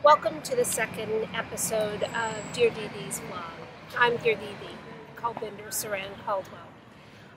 Welcome to the second episode of Dear DIDI's vlog. I'm Dear DIDI, Kalbinder Saran Caldwell.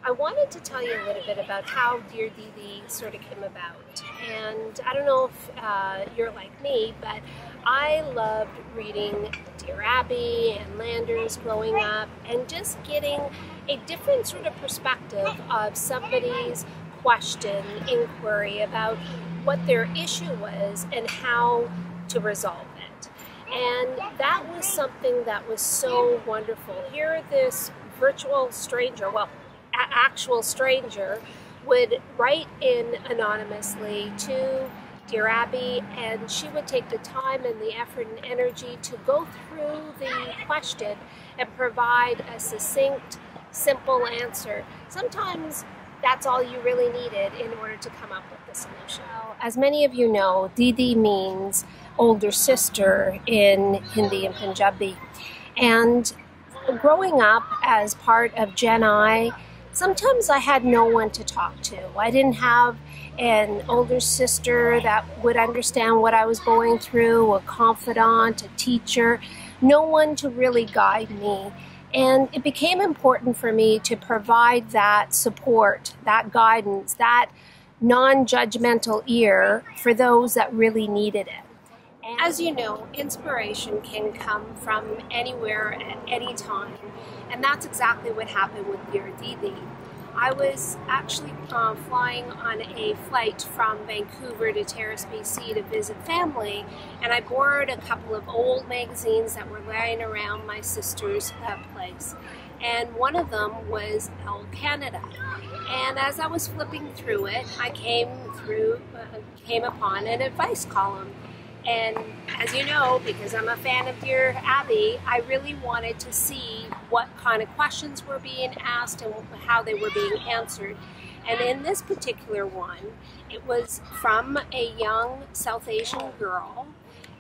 I wanted to tell you a little bit about how Dear DIDI sort of came about. And I don't know if you're like me, but I loved reading Dear Abby and Landers growing up and just getting a different sort of perspective of somebody's question, inquiry about what their issue was and how to resolve it. And that was something that was so wonderful. Here this virtual stranger, well, actual stranger, would write in anonymously to Dear Abby, and she would take the time and the effort and energy to go through the question and provide a succinct, simple answer. Sometimes that's all you really needed in order to come up with the solution. Well, as many of you know, Didi means older sister in Hindi and Punjabi. And growing up as part of Gen I, sometimes I had no one to talk to. I didn't have an older sister that would understand what I was going through, a confidant, a teacher, no one to really guide me. And it became important for me to provide that support, that guidance, that non-judgmental ear for those that really needed it. And as you know, inspiration can come from anywhere at any time, and that's exactly what happened with Dear DIDI. I was actually flying on a flight from Vancouver to Terrace, BC to visit family, and I borrowed a couple of old magazines that were lying around my sister's place. And one of them was Elle Canada. And as I was flipping through it, I came upon an advice column. And as you know, because I'm a fan of Dear Abby, I really wanted to see what kind of questions were being asked and how they were being answered. And in this particular one, it was from a young South Asian girl,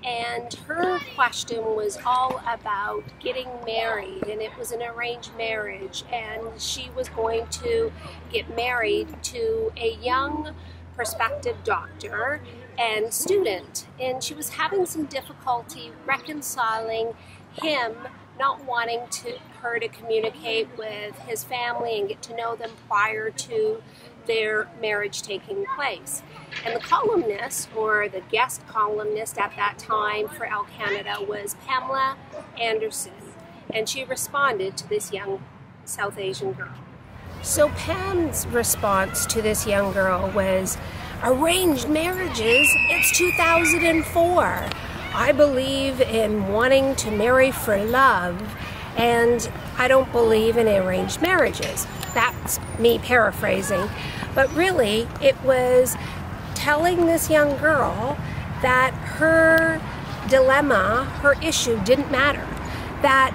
and her question was all about getting married, and it was an arranged marriage, and she was going to get married to a young prospective doctor and student, and she was having some difficulty reconciling him not wanting her to communicate with his family and get to know them prior to their marriage taking place. And the columnist, or the guest columnist at that time for Elle Canada, was Pamela Anderson, and she responded to this young South Asian girl. So Pam's response to this young girl was, "Arranged marriages, it's 2004. I believe in wanting to marry for love, and I don't believe in arranged marriages." That's me paraphrasing. But really, it was telling this young girl that her dilemma, her issue didn't matter. That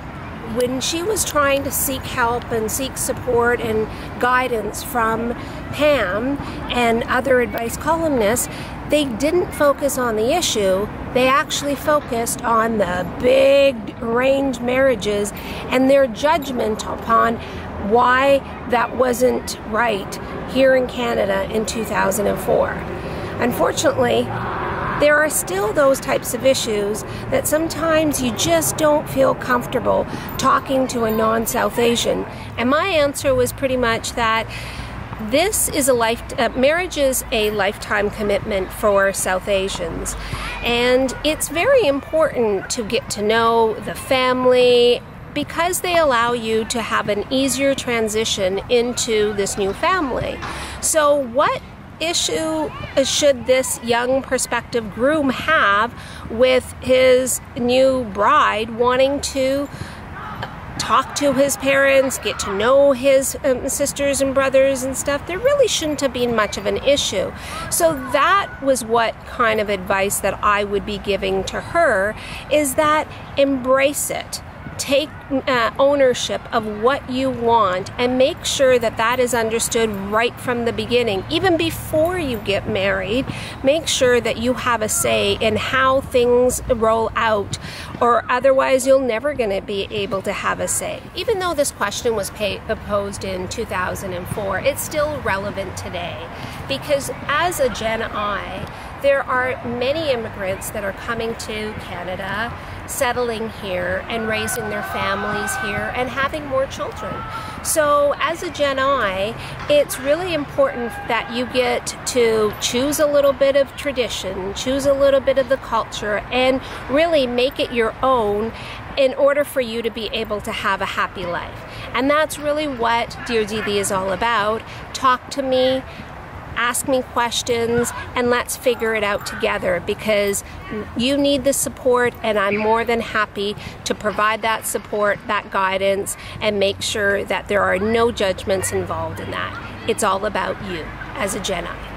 when she was trying to seek help and seek support and guidance from Pam and other advice columnists, they didn't focus on the issue. They actually focused on the big arranged marriages and their judgment upon why that wasn't right here in Canada in 2004. Unfortunately, there are still those types of issues that sometimes you just don't feel comfortable talking to a non-South Asian. And my answer was pretty much that this is marriage is a lifetime commitment for South Asians. And it's very important to get to know the family, because they allow you to have an easier transition into this new family. So what issue should this young prospective groom have with his new bride wanting to talk to his parents, get to know his sisters and brothers and stuff? There really shouldn't have been much of an issue. So that was what kind of advice that I would be giving to her, is that embrace it. Take ownership of what you want and make sure that that is understood right from the beginning. Even before you get married, make sure that you have a say in how things roll out, or otherwise you're never going to be able to have a say. Even though this question was posed in 2004, it's still relevant today, because as a Gen I, there are many immigrants that are coming to Canada, settling here and raising their families here and having more children. So as a Gen I, it's really important that you get to choose a little bit of tradition, choose a little bit of the culture, and really make it your own in order for you to be able to have a happy life. And that's really what Dear DIDI is all about. Talk to me, ask me questions, and let's figure it out together, because you need the support, and I'm more than happy to provide that support, that guidance, and make sure that there are no judgments involved in that. It's all about you as a Gen I.